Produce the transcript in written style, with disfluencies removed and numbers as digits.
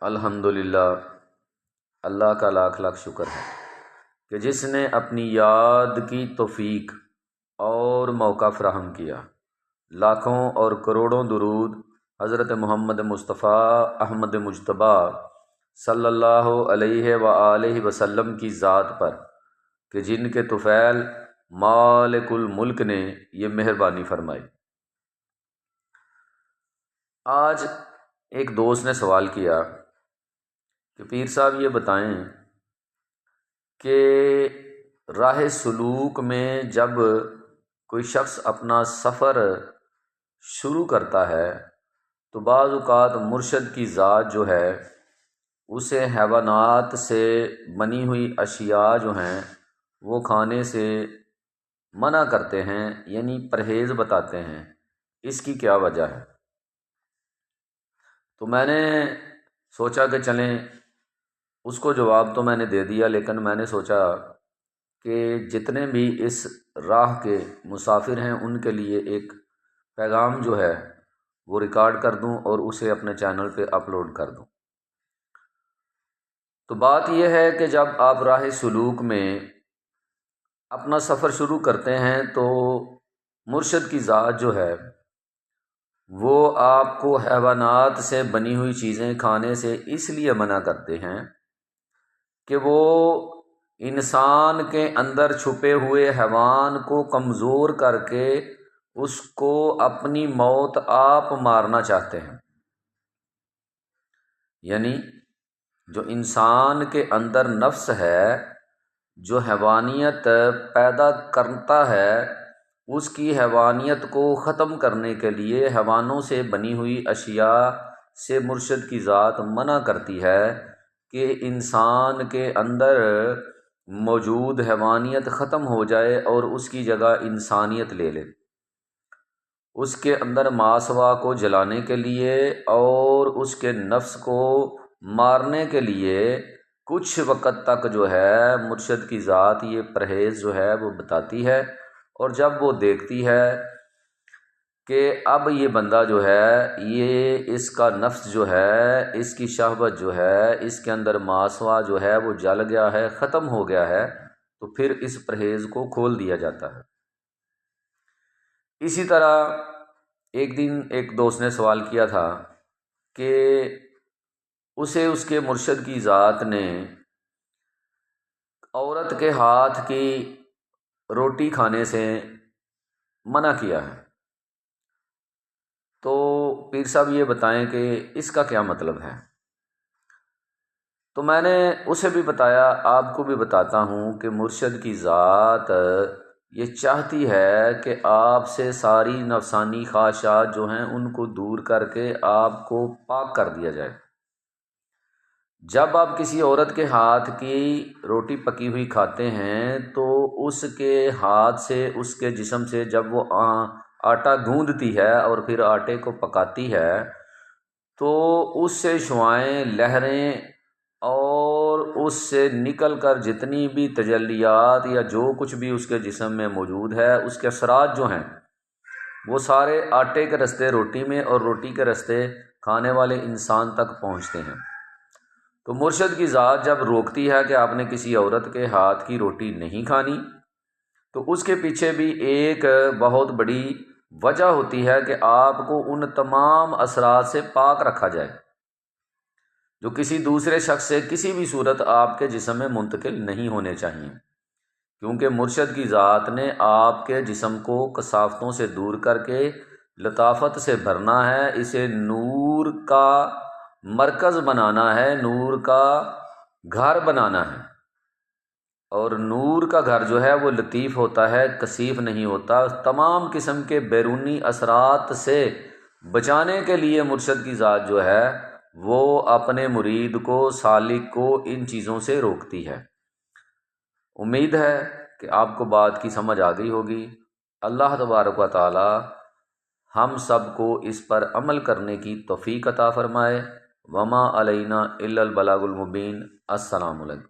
الحمدللہ، اللہ کا لاکھ لاکھ شکر ہے کہ جس نے اپنی یاد کی توفیق اور موقع فراہم کیا۔ لاکھوں اور کروڑوں درود حضرت محمد مصطفیٰ احمد مجتبیٰ صلی اللہ علیہ وآلہ وسلم کی ذات پر کہ جن کے طفیل مالک الملک نے یہ مہربانی فرمائی۔ آج ایک دوست نے سوال کیا کہ پیر صاحب یہ بتائیں کہ راہ سلوک میں جب کوئی شخص اپنا سفر شروع کرتا ہے تو بعض اوقات مرشد کی ذات جو ہے اسے حیوانات سے بنی ہوئی اشیاء جو ہیں وہ کھانے سے منع کرتے ہیں، یعنی پرہیز بتاتے ہیں۔ اس کی کیا وجہ ہے؟ تو میں نے سوچا کہ چلیں، اس کو جواب تو میں نے دے دیا، لیکن میں نے سوچا کہ جتنے بھی اس راہ کے مسافر ہیں ان کے لیے ایک پیغام جو ہے وہ ریکارڈ کر دوں اور اسے اپنے چینل پہ اپلوڈ کر دوں۔ تو بات یہ ہے کہ جب آپ راہ سلوک میں اپنا سفر شروع کرتے ہیں تو مرشد کی ذات جو ہے وہ آپ کو حیوانات سے بنی ہوئی چیزیں کھانے سے اس لیے منع کرتے ہیں کہ وہ انسان کے اندر چھپے ہوئے حیوان کو کمزور کر کے اس کو اپنی موت آپ مارنا چاہتے ہیں۔ یعنی جو انسان کے اندر نفس ہے، جو حیوانیت پیدا کرتا ہے، اس کی حیوانیت کو ختم کرنے کے لیے حیوانوں سے بنی ہوئی اشیاء سے مرشد کی ذات منع کرتی ہے کہ انسان کے اندر موجود حیوانیت ختم ہو جائے اور اس کی جگہ انسانیت لے لے۔ اس کے اندر ماسوا کو جلانے کے لیے اور اس کے نفس کو مارنے کے لیے کچھ وقت تک جو ہے مرشد کی ذات یہ پرہیز جو ہے وہ بتاتی ہے، اور جب وہ دیکھتی ہے کہ اب یہ بندہ جو ہے یہ اس کا نفس جو ہے، اس کی شہوت جو ہے، اس کے اندر ماسوا جو ہے وہ جل گیا ہے، ختم ہو گیا ہے، تو پھر اس پرہیز کو کھول دیا جاتا ہے۔ اسی طرح ایک دن ایک دوست نے سوال کیا تھا کہ اسے اس کے مرشد کی ذات نے عورت کے ہاتھ کی روٹی کھانے سے منع کیا ہے، تو پیر صاحب یہ بتائیں کہ اس کا کیا مطلب ہے؟ تو میں نے اسے بھی بتایا، آپ کو بھی بتاتا ہوں کہ مرشد کی ذات یہ چاہتی ہے کہ آپ سے ساری نفسانی خواہشات جو ہیں ان کو دور کر کے آپ کو پاک کر دیا جائے۔ جب آپ کسی عورت کے ہاتھ کی روٹی پکی ہوئی کھاتے ہیں تو اس کے ہاتھ سے، اس کے جسم سے جب وہ آٹا گوندتی ہے اور پھر آٹے کو پکاتی ہے تو اس سے شعاعیں، لہریں اور اس سے نکل کر جتنی بھی تجلیات یا جو کچھ بھی اس کے جسم میں موجود ہے اس کے اثرات جو ہیں وہ سارے آٹے کے رستے روٹی میں اور روٹی کے رستے کھانے والے انسان تک پہنچتے ہیں۔ تو مرشد کی ذات جب روکتی ہے کہ آپ نے کسی عورت کے ہاتھ کی روٹی نہیں کھانی، تو اس کے پیچھے بھی ایک بہت بڑی وجہ ہوتی ہے کہ آپ کو ان تمام اثرات سے پاک رکھا جائے جو کسی دوسرے شخص سے کسی بھی صورت آپ کے جسم میں منتقل نہیں ہونے چاہیے، کیونکہ مرشد کی ذات نے آپ کے جسم کو کثافتوں سے دور کر کے لطافت سے بھرنا ہے، اسے نور کا مرکز بنانا ہے، نور کا گھر بنانا ہے، اور نور کا گھر جو ہے وہ لطیف ہوتا ہے، کثیف نہیں ہوتا۔ تمام قسم کے بیرونی اثرات سے بچانے کے لیے مرشد کی ذات جو ہے وہ اپنے مرید کو، سالک کو ان چیزوں سے روکتی ہے۔ امید ہے کہ آپ کو بات کی سمجھ آ گئی ہوگی۔ اللہ تبارک و تعالی ہم سب کو اس پر عمل کرنے کی توفیق عطا فرمائے۔ وما علینا الا البلاغ المبین۔ السلام علیکم۔